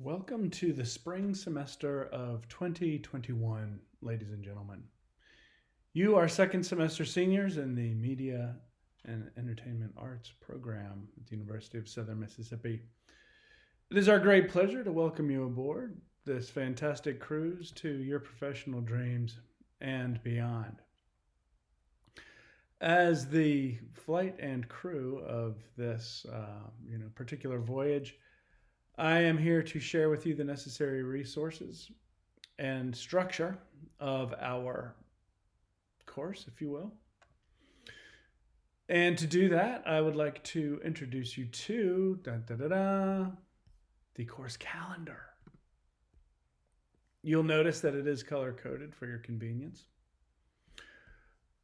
Welcome to the spring semester of 2021, ladies and gentlemen. You are second semester seniors in the Media and Entertainment Arts program at the University of Southern Mississippi. It is our great pleasure to welcome you aboard this fantastic cruise to your professional dreams and beyond. As the flight and crew of this particular voyage, I am here to share with you the necessary resources and structure of our course, if you will. And to do that, I would like to introduce you to the course calendar. You'll notice that it is color-coded for your convenience,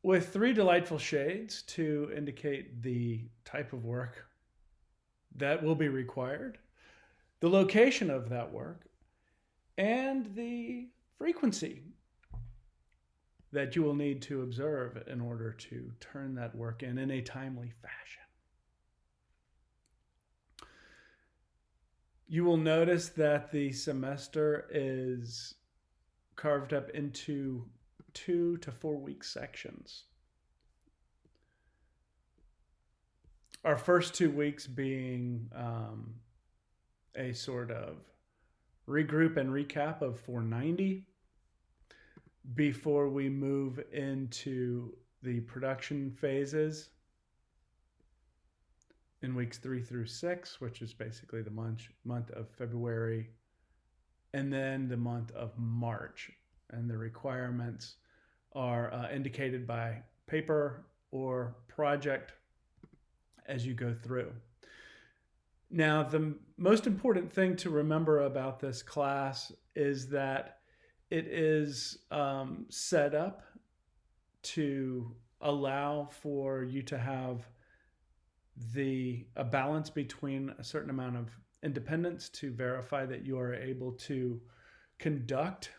with 3 delightful shades to indicate the type of work that will be required, the location of that work, and the frequency that you will need to observe in order to turn that work in a timely fashion. You will notice that the semester is carved up into 2 to 4 week sections. Our first 2 weeks being a sort of regroup and recap of 490 before we move into the production phases in weeks 3 through 6, which is basically the month of February, and then the month of March. And the requirements are indicated by paper or project as you go through. Now, the most important thing to remember about this class is that it is set up to allow for you to have a balance between a certain amount of independence to verify that you are able to conduct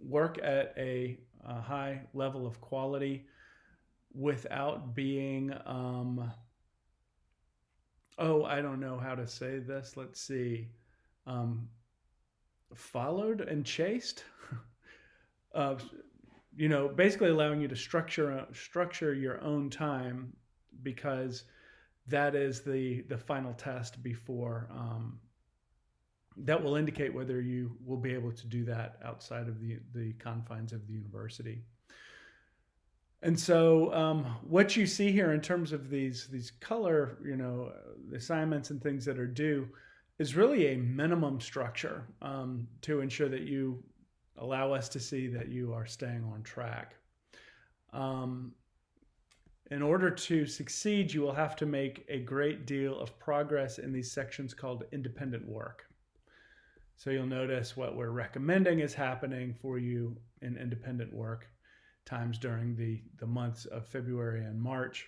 work at a high level of quality without being I don't know how to say this. Let's see. Followed and chased. Basically allowing you to structure your own time, because that is the final test before that will indicate whether you will be able to do that outside of the confines of the university. And so what you see here in terms of these color, assignments and things that are due is really a minimum structure to ensure that you allow us to see that you are staying on track. In order to succeed, you will have to make a great deal of progress in these sections called independent work. So you'll notice what we're recommending is happening for you in independent work times during the months of February and March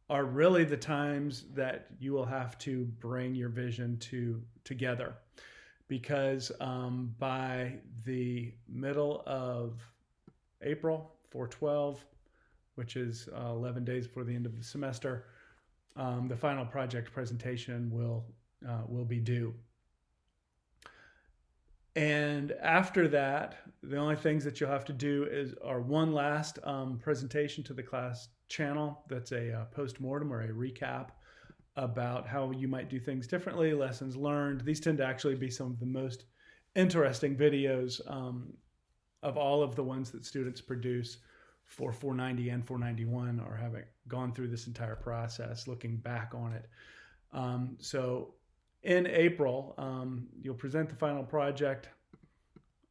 are really the times that you will have to bring your vision together, because by the middle of April, 4/12, which is 11 days before the end of the semester, the final project presentation will be due. And after that, the only things that you'll have to do are one last presentation to the class channel. That's a post-mortem or a recap about how you might do things differently, lessons learned. These tend to actually be some of the most interesting videos of all of the ones that students produce for 490 and 491, or having gone through this entire process, looking back on it. So in April, you'll present the final project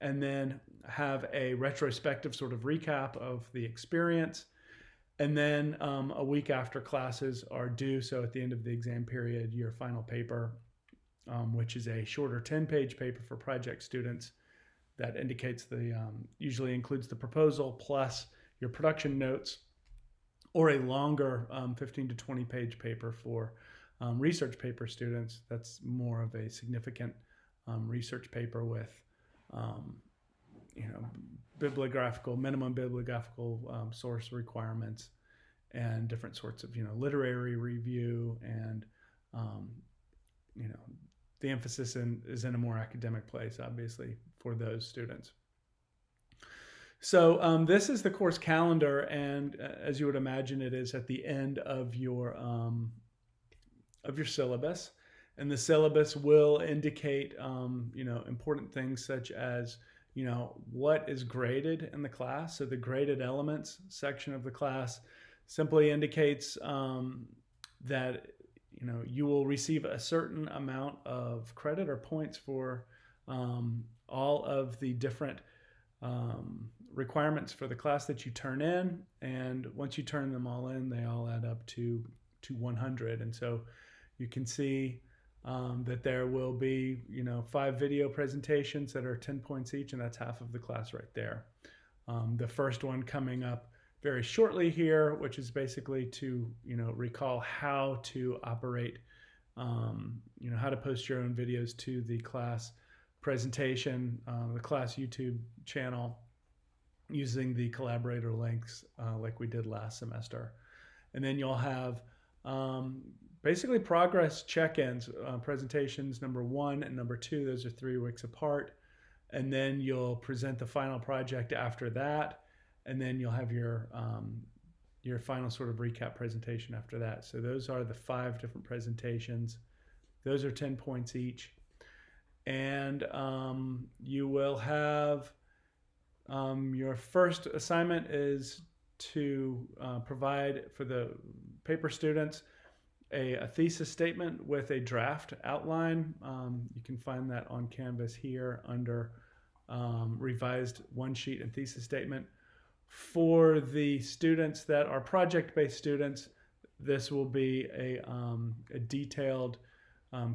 and then have a retrospective sort of recap of the experience. And then a week after classes are due, so at the end of the exam period, your final paper, which is a shorter 10-page paper for project students that indicates usually includes the proposal plus your production notes, or a longer 15 to 20-page paper for research paper students. That's more of a significant research paper with minimum bibliographical source requirements, and different sorts of literary review and the emphasis is in a more academic place, obviously, for those students. So this is the course calendar, and as you would imagine, it is at the end of your syllabus. And the syllabus will indicate, important things such as, what is graded in the class. So the graded elements section of the class simply indicates that, you will receive a certain amount of credit or points for all of the different requirements for the class that you turn in. And once you turn them all in, they all add up to 100. And so you can see that there will be, 5 video presentations that are 10 points each, and that's half of the class right there. The first one coming up very shortly here, which is basically to, recall how to operate, how to post your own videos to the class presentation, the class YouTube channel, using the collaborator links like we did last semester. And then you'll have basically progress check-ins, presentations number 1 and number 2. Those are 3 weeks apart. And then you'll present the final project after that. And then you'll have your final sort of recap presentation after that. So those are the 5 different presentations. Those are 10 points each. And you will have your first assignment is to provide for the paper students a thesis statement with a draft outline. You can find that on Canvas here under revised one sheet and thesis statement. For the students that are project-based students, this will be a detailed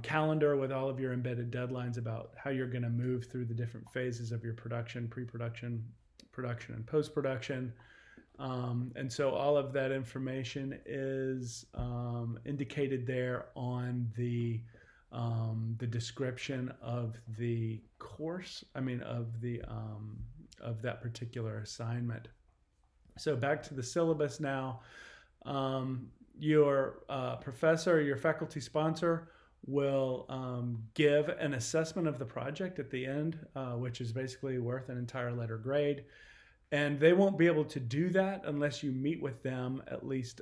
calendar with all of your embedded deadlines about how you're going to move through the different phases of your production, pre-production, production, and post-production. And so all of that information is indicated there on the description of the course. Of that particular assignment. So back to the syllabus now. Your professor, your faculty sponsor, will give an assessment of the project at the end, which is basically worth an entire letter grade. And they won't be able to do that unless you meet with them at least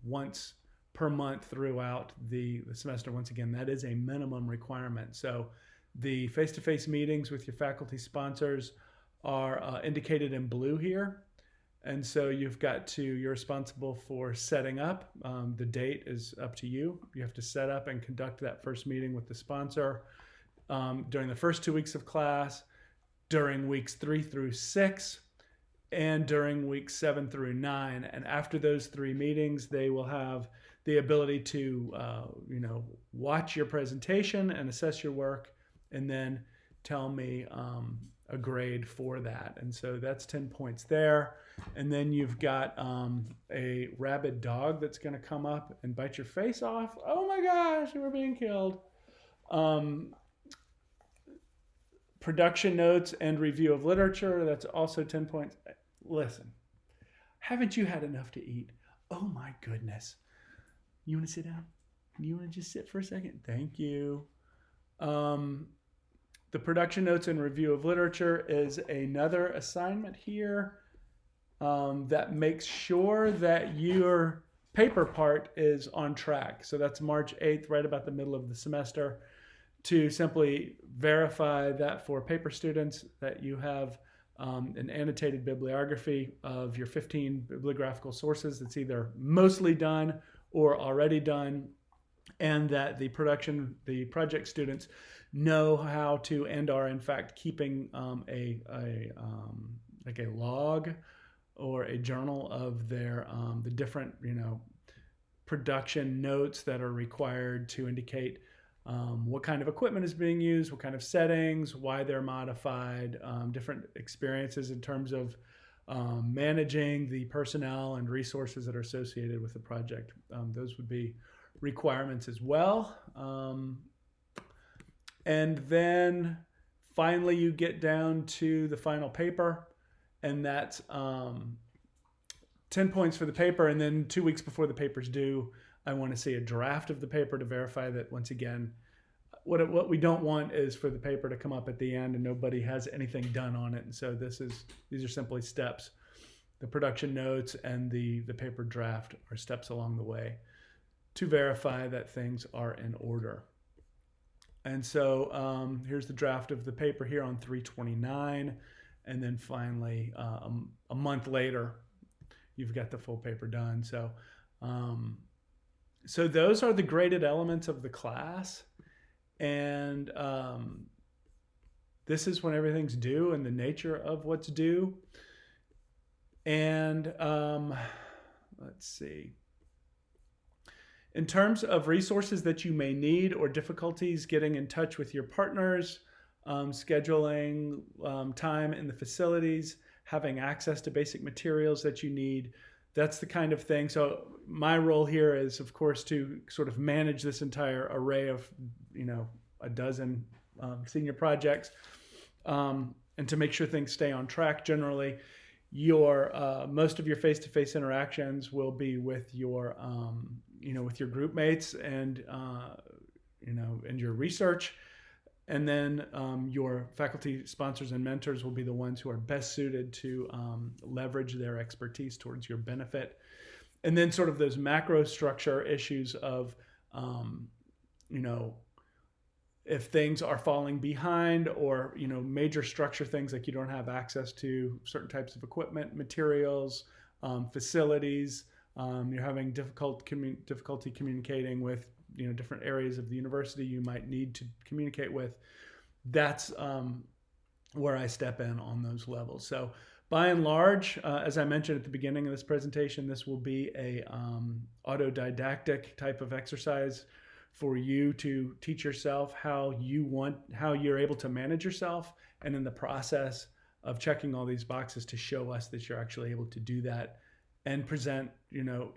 once per month throughout the semester. Once again, that is a minimum requirement. So the face-to-face meetings with your faculty sponsors are indicated in blue here. And so you're responsible for setting up. The date is up to you. You have to set up and conduct that first meeting with the sponsor during the first 2 weeks of class, during weeks 3 through 6, and during weeks 7 through 9. And after those 3 meetings, they will have the ability to, watch your presentation and assess your work, and then tell me a grade for that. And so that's 10 points there. And then you've got a rabid dog that's going to come up and bite your face off. Oh my gosh, we're being killed. Production notes and review of literature, that's also 10 points. Listen, haven't you had enough to eat? Oh my goodness. You want to sit down? You want to just sit for a second? Thank you. The production notes and review of literature is another assignment here that makes sure that your paper part is on track. So that's March 8th, right about the middle of the semester, to simply verify that for paper students that you have an annotated bibliography of your 15 bibliographical sources that's either mostly done or already done, and that the project students know how to and are in fact keeping a log or a journal of their the different production notes that are required to indicate what kind of equipment is being used, what kind of settings, why they're modified, different experiences in terms of managing the personnel and resources that are associated with the project. Those would be requirements as well. And then finally you get down to the final paper, and that's 10 points for the paper. And then 2 weeks before the paper's due, I want to see a draft of the paper to verify that, once again, what we don't want is for the paper to come up at the end and nobody has anything done on it. And so these are simply steps. The production notes and the paper draft are steps along the way to verify that things are in order. And so here's the draft of the paper here on 3/29, and then finally a month later, you've got the full paper done. So so those are the graded elements of the class, and this is when everything's due and the nature of what's due. And let's see. In terms of resources that you may need or difficulties getting in touch with your partners, scheduling time in the facilities, having access to basic materials that you need, that's the kind of thing. So my role here is, of course, to sort of manage this entire array of, a dozen senior projects, and to make sure things stay on track. Generally, most of your face-to-face interactions will be with your with your group mates and and your research, and then your faculty sponsors and mentors will be the ones who are best suited to leverage their expertise towards your benefit. And then sort of those macro structure issues of if things are falling behind, or major structure things like you don't have access to certain types of equipment, materials, facilities, you're having difficulty communicating with different areas of the university you might need to communicate with. That's where I step in on those levels. So by and large, as I mentioned at the beginning of this presentation, this will be a autodidactic type of exercise for you to teach yourself how you're able to manage yourself, and in the process of checking all these boxes to show us that you're actually able to do that and present,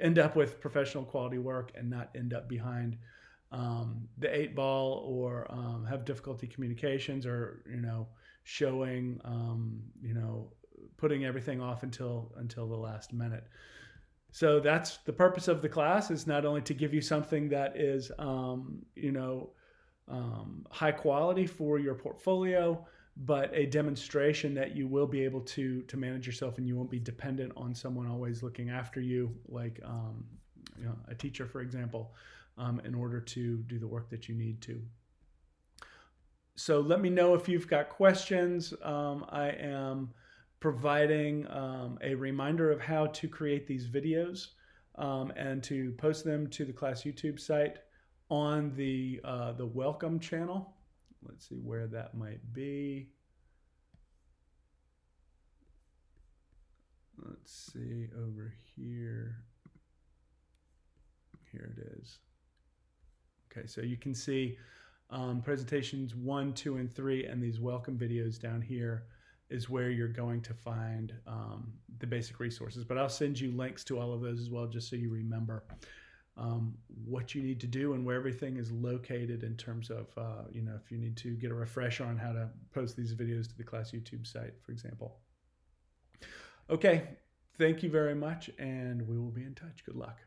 end up with professional quality work and not end up behind the 8 ball, or have difficulty communications, or showing putting everything off until the last minute. So that's the purpose of the class, is not only to give you something that is high quality for your portfolio, but a demonstration that you will be able to manage yourself, and you won't be dependent on someone always looking after you, like a teacher, for example, in order to do the work that you need to. So let me know if you've got questions. I am providing a reminder of how to create these videos and to post them to the class YouTube site on the welcome channel. Let's see where that might be. Let's see over here. Here it is. Okay, so you can see presentations 1, 2, and 3, and these welcome videos down here is where you're going to find the basic resources. But I'll send you links to all of those as well, just so you remember what you need to do and where everything is located in terms of, if you need to get a refresher on how to post these videos to the class YouTube site, for example. Okay, thank you very much, and we will be in touch. Good luck.